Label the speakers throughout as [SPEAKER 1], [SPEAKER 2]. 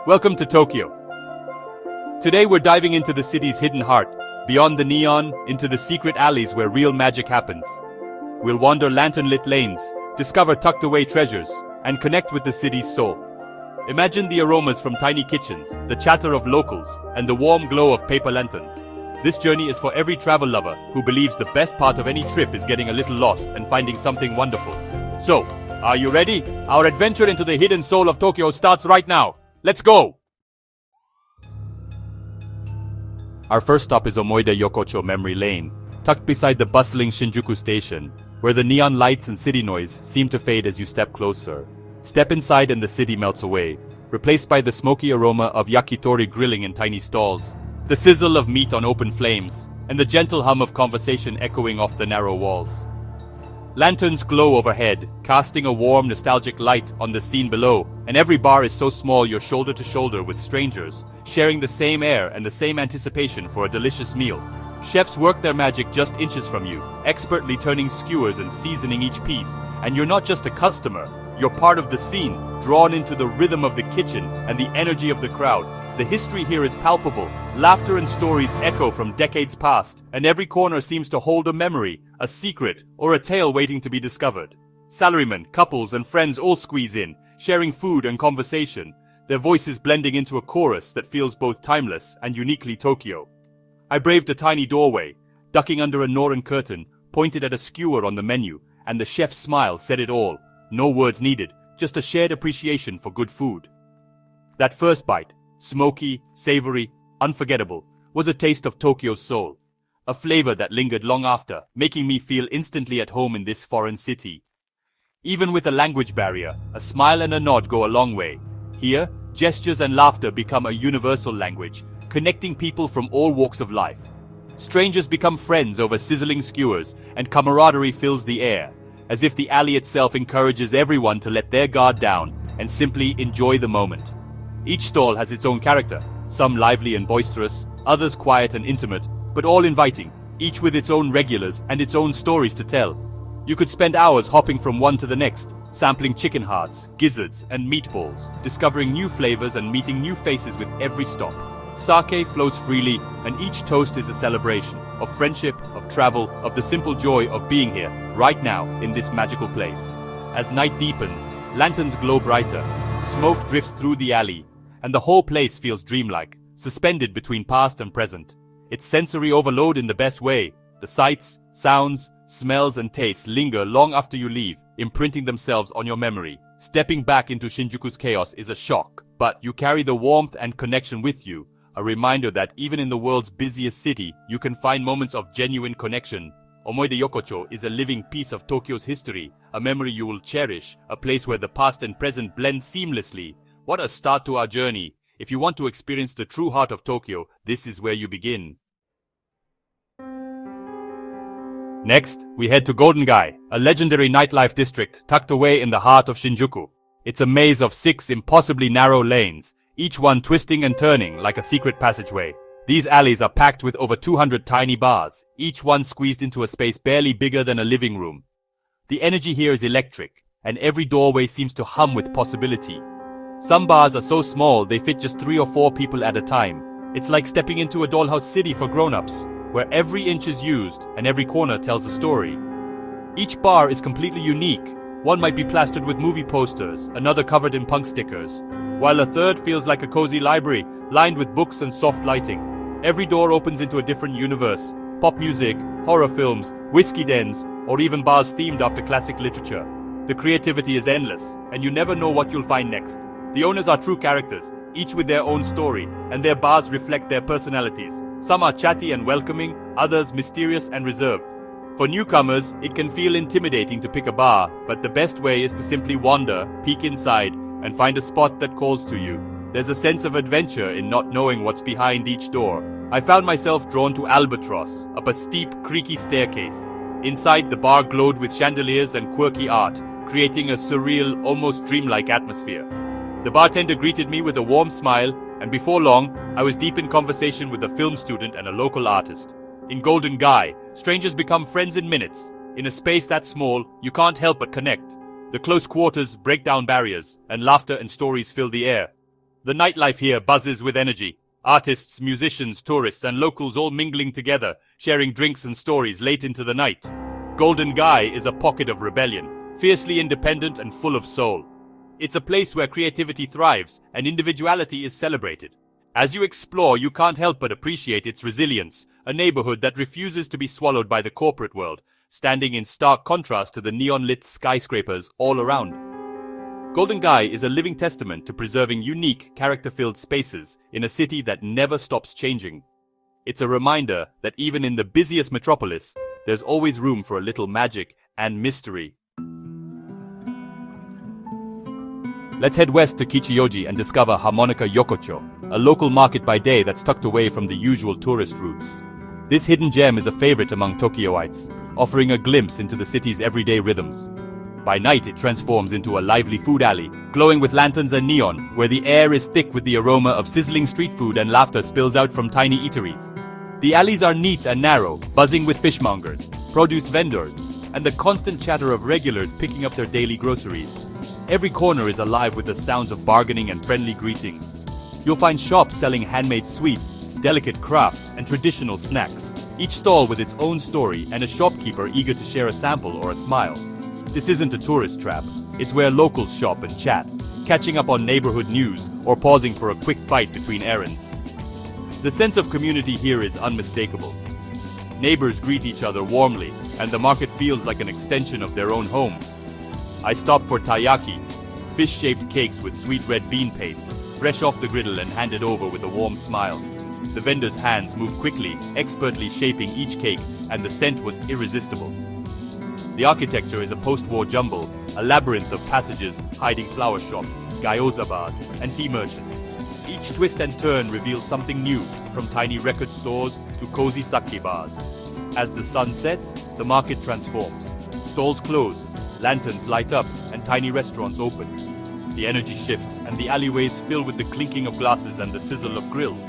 [SPEAKER 1] Welcome to Tokyo. Today we're diving into the city's hidden heart, beyond the neon, into the secret alleys where real magic happens. We'll wander lantern-lit lanes, discover tucked-away treasures, and connect with the city's soul. Imagine the aromas from tiny kitchens, the chatter of locals, and the warm glow of paper lanterns. This journey is for every travel lover who believes the best part of any trip is getting a little lost and finding something wonderful. So, are you ready? Our adventure into the hidden soul of Tokyo starts right now. Let's go! Our first stop is Omoide Yokocho Memory Lane, tucked beside the bustling Shinjuku station, where the neon lights and city noise seem to fade as you step closer. Step inside and the city melts away, replaced by the smoky aroma of yakitori grilling in tiny stalls, the sizzle of meat on open flames, and the gentle hum of conversation echoing off the narrow walls. Lanterns glow overhead, casting a warm, nostalgic light on the scene below, and every bar is so small you're shoulder to shoulder with strangers, sharing the same air and the same anticipation for a delicious meal. Chefs work their magic just inches from you, expertly turning skewers and seasoning each piece, and you're not just a customer, you're part of the scene, drawn into the rhythm of the kitchen and the energy of the crowd. The history here is palpable. Laughter and stories echo from decades past, and every corner seems to hold a memory, a secret, or a tale waiting to be discovered. Salarymen, couples, and friends all squeeze in, sharing food and conversation, their voices blending into a chorus that feels both timeless and uniquely Tokyo. I braved a tiny doorway, ducking under a Noren curtain, pointed at a skewer on the menu, and the chef's smile said it all. No words needed, just a shared appreciation for good food. That first bite, smoky, savory, unforgettable, was a taste of Tokyo's soul. A flavor that lingered long after, making me feel instantly at home in this foreign city. Even with a language barrier, a smile and a nod go a long way. Here, gestures and laughter become a universal language, connecting people from all walks of life. Strangers become friends over sizzling skewers, and camaraderie fills the air, as if the alley itself encourages everyone to let their guard down and simply enjoy the moment. Each stall has its own character, some lively and boisterous, others quiet and intimate, but all inviting, each with its own regulars and its own stories to tell. You could spend hours hopping from one to the next, sampling chicken hearts, gizzards, and meatballs, discovering new flavors and meeting new faces with every stop. Sake flows freely, and each toast is a celebration of friendship, of travel, of the simple joy of being here, right now, in this magical place. As night deepens, lanterns glow brighter, smoke drifts through the alley, and the whole place feels dreamlike, suspended between past and present. It's sensory overload in the best way. The sights, sounds, smells, and tastes linger long after you leave, imprinting themselves on your memory. Stepping back into Shinjuku's chaos is a shock, but you carry the warmth and connection with you, a reminder that even in the world's busiest city, you can find moments of genuine connection. Omoide Yokocho is a living piece of Tokyo's history, a memory you will cherish, a place where the past and present blend seamlessly. What a start to our journey. If you want to experience the true heart of Tokyo, this is where you begin. Next, we head to Golden Gai, a legendary nightlife district tucked away in the heart of Shinjuku. It's a maze of 6 impossibly narrow lanes, each one twisting and turning like a secret passageway. These alleys are packed with over 200 tiny bars, each one squeezed into a space barely bigger than a living room. The energy here is electric, and every doorway seems to hum with possibility. Some bars are so small they fit just 3 or 4 people at a time. It's like stepping into a dollhouse city for grown-ups, where every inch is used and every corner tells a story. Each bar is completely unique. One might be plastered with movie posters, another covered in punk stickers, while a third feels like a cozy library, lined with books and soft lighting. Every door opens into a different universe. Pop music, horror films, whiskey dens, or even bars themed after classic literature. The creativity is endless, and you never know what you'll find next. The owners are true characters, each with their own story, and their bars reflect their personalities. Some are chatty and welcoming, others mysterious and reserved. For newcomers, it can feel intimidating to pick a bar, but the best way is to simply wander, peek inside, and find a spot that calls to you. There's a sense of adventure in not knowing what's behind each door. I found myself drawn to Albatross, up a steep, creaky staircase. Inside, the bar glowed with chandeliers and quirky art, creating a surreal, almost dreamlike atmosphere. The bartender greeted me with a warm smile, and before long, I was deep in conversation with a film student and a local artist. In Golden Gai, strangers become friends in minutes. In a space that small, you can't help but connect. The close quarters break down barriers, and laughter and stories fill the air. The nightlife here buzzes with energy. Artists, musicians, tourists, and locals all mingling together, sharing drinks and stories late into the night. Golden Guy is a pocket of rebellion, fiercely independent and full of soul. It's a place where creativity thrives and individuality is celebrated. As you explore, you can't help but appreciate its resilience, a neighborhood that refuses to be swallowed by the corporate world, standing in stark contrast to the neon-lit skyscrapers all around. Golden Guy is a living testament to preserving unique, character-filled spaces in a city that never stops changing. It's a reminder that even in the busiest metropolis, there's always room for a little magic and mystery. Let's head west to Kichiyoji and discover Harmonica Yokocho, a local market by day that's tucked away from the usual tourist routes. This hidden gem is a favorite among Tokyoites, offering a glimpse into the city's everyday rhythms. By night, it transforms into a lively food alley, glowing with lanterns and neon, where the air is thick with the aroma of sizzling street food and laughter spills out from tiny eateries. The alleys are neat and narrow, buzzing with fishmongers, produce vendors, and the constant chatter of regulars picking up their daily groceries. Every corner is alive with the sounds of bargaining and friendly greetings. You'll find shops selling handmade sweets, delicate crafts, and traditional snacks, each stall with its own story and a shopkeeper eager to share a sample or a smile. This isn't a tourist trap. It's where locals shop and chat, catching up on neighborhood news or pausing for a quick bite between errands. The sense of community here is unmistakable. Neighbors greet each other warmly, and the market feels like an extension of their own homes. I stopped for taiyaki, fish-shaped cakes with sweet red bean paste, fresh off the griddle and handed over with a warm smile. The vendor's hands moved quickly, expertly shaping each cake, and the scent was irresistible. The architecture is a post-war jumble, a labyrinth of passages hiding flower shops, gyoza bars, and tea merchants. Each twist and turn reveals something new, from tiny record stores to cozy sake bars. As the sun sets, the market transforms. Stalls close, lanterns light up, and tiny restaurants open. The energy shifts, and the alleyways fill with the clinking of glasses and the sizzle of grills.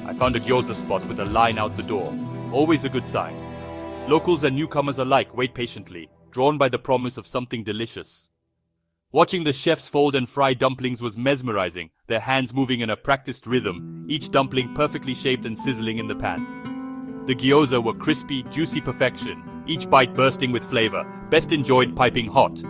[SPEAKER 1] I found a gyoza spot with a line out the door, always a good sign. Locals and newcomers alike wait patiently, drawn by the promise of something delicious. Watching the chefs fold and fry dumplings was mesmerizing, their hands moving in a practiced rhythm, each dumpling perfectly shaped and sizzling in the pan. The gyoza were crispy, juicy perfection, each bite bursting with flavor, best enjoyed piping hot.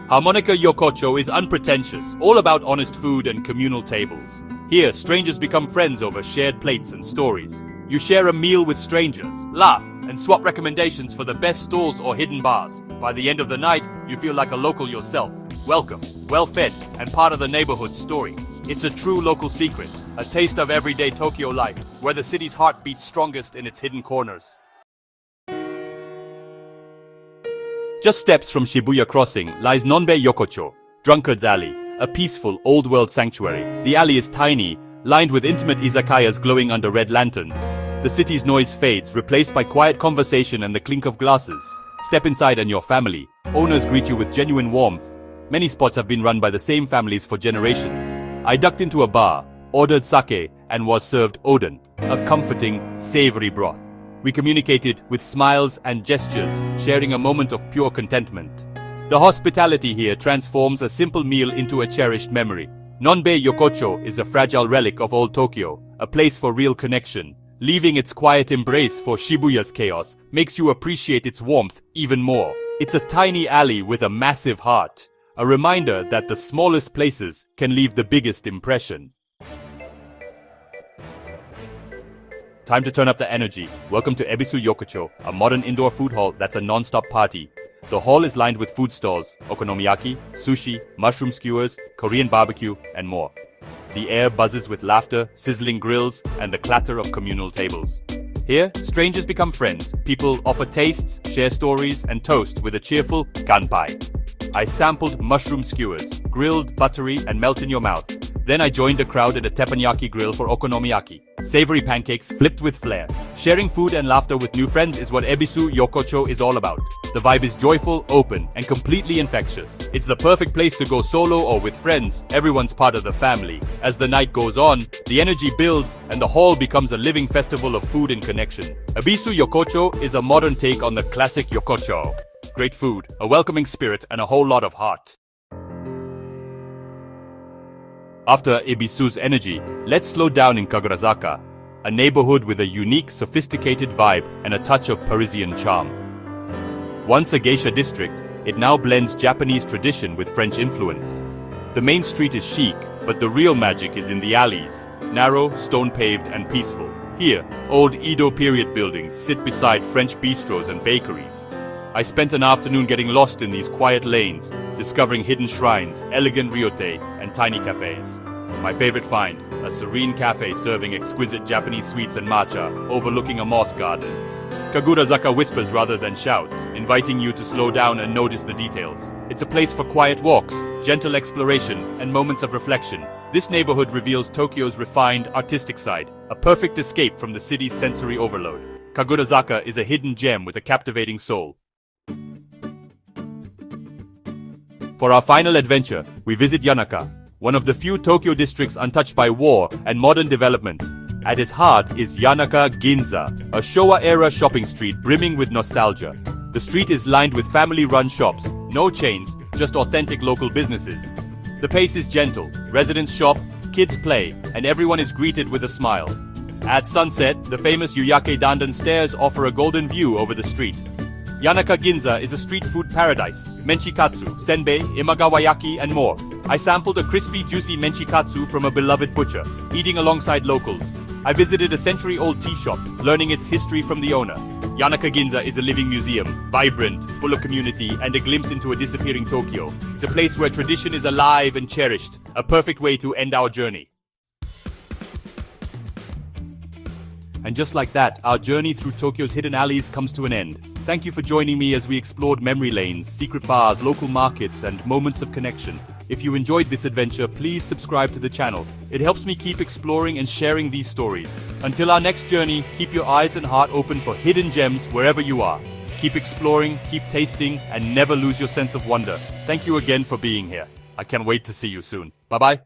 [SPEAKER 1] Harmonica Yokocho is unpretentious, all about honest food and communal tables. Here, strangers become friends over shared plates and stories. You share a meal with strangers, laugh, and swap recommendations for the best stalls or hidden bars. By the end of the night, you feel like a local yourself. Welcome, well-fed, and part of the neighborhood's story. It's a true local secret, a taste of everyday Tokyo life, where the city's heart beats strongest in its hidden corners. Just steps from Shibuya Crossing lies Nonbei Yokocho, Drunkard's Alley, a peaceful, old-world sanctuary. The alley is tiny, lined with intimate izakayas glowing under red lanterns. The city's noise fades, replaced by quiet conversation and the clink of glasses. Step inside and your family. Owners greet you with genuine warmth. Many spots have been run by the same families for generations. I ducked into a bar, ordered sake, and was served oden, a comforting, savory broth. We communicated with smiles and gestures, sharing a moment of pure contentment. The hospitality here transforms a simple meal into a cherished memory. Nonbei Yokocho is a fragile relic of old Tokyo, a place for real connection. Leaving its quiet embrace for Shibuya's chaos makes you appreciate its warmth even more. It's a tiny alley with a massive heart, a reminder that the smallest places can leave the biggest impression. Time to turn up the energy. Welcome to Ebisu Yokocho, a modern indoor food hall that's a non-stop party. The hall is lined with food stalls, okonomiyaki, sushi, mushroom skewers, Korean barbecue, and more. The air buzzes with laughter, sizzling grills, and the clatter of communal tables. Here, strangers become friends. People offer tastes, share stories, and toast with a cheerful kanpai. I sampled mushroom skewers, grilled, buttery, and melt in your mouth. Then I joined a crowd at a teppanyaki grill for okonomiyaki. Savory pancakes flipped with flair. Sharing food and laughter with new friends is what Ebisu Yokocho is all about. The vibe is joyful, open, and completely infectious. It's the perfect place to go solo or with friends. Everyone's part of the family. As the night goes on, the energy builds, and the hall becomes a living festival of food and connection. Ebisu Yokocho is a modern take on the classic Yokocho. Great food, a welcoming spirit, and a whole lot of heart. After Ebisu's energy, let's slow down in Kagurazaka, a neighborhood with a unique, sophisticated vibe and a touch of Parisian charm. Once a geisha district, it now blends Japanese tradition with French influence. The main street is chic, but the real magic is in the alleys, narrow, stone-paved and peaceful. Here, old Edo period buildings sit beside French bistros and bakeries. I spent an afternoon getting lost in these quiet lanes, discovering hidden shrines, elegant ryote, and tiny cafes. My favorite find, a serene cafe serving exquisite Japanese sweets and matcha, overlooking a moss garden. Kagurazaka whispers rather than shouts, inviting you to slow down and notice the details. It's a place for quiet walks, gentle exploration, and moments of reflection. This neighborhood reveals Tokyo's refined, artistic side, a perfect escape from the city's sensory overload. Kagurazaka is a hidden gem with a captivating soul. For our final adventure, we visit Yanaka, one of the few Tokyo districts untouched by war and modern development. At its heart is Yanaka Ginza, a Showa-era shopping street brimming with nostalgia. The street is lined with family-run shops, no chains, just authentic local businesses. The pace is gentle, residents shop, kids play, and everyone is greeted with a smile. At sunset, the famous Yuyake Dandan stairs offer a golden view over the street. Yanaka Ginza is a street food paradise. Menchikatsu, senbei, imagawayaki, and more. I sampled a crispy, juicy menchikatsu from a beloved butcher, eating alongside locals. I visited a century-old tea shop, learning its history from the owner. Yanaka Ginza is a living museum, vibrant, full of community, and a glimpse into a disappearing Tokyo. It's a place where tradition is alive and cherished, a perfect way to end our journey. And just like that, our journey through Tokyo's hidden alleys comes to an end. Thank you for joining me as we explored memory lanes, secret bars, local markets, and moments of connection. If you enjoyed this adventure, please subscribe to the channel. It helps me keep exploring and sharing these stories. Until our next journey, keep your eyes and heart open for hidden gems wherever you are. Keep exploring, keep tasting, and never lose your sense of wonder. Thank you again for being here. I can't wait to see you soon. Bye-bye.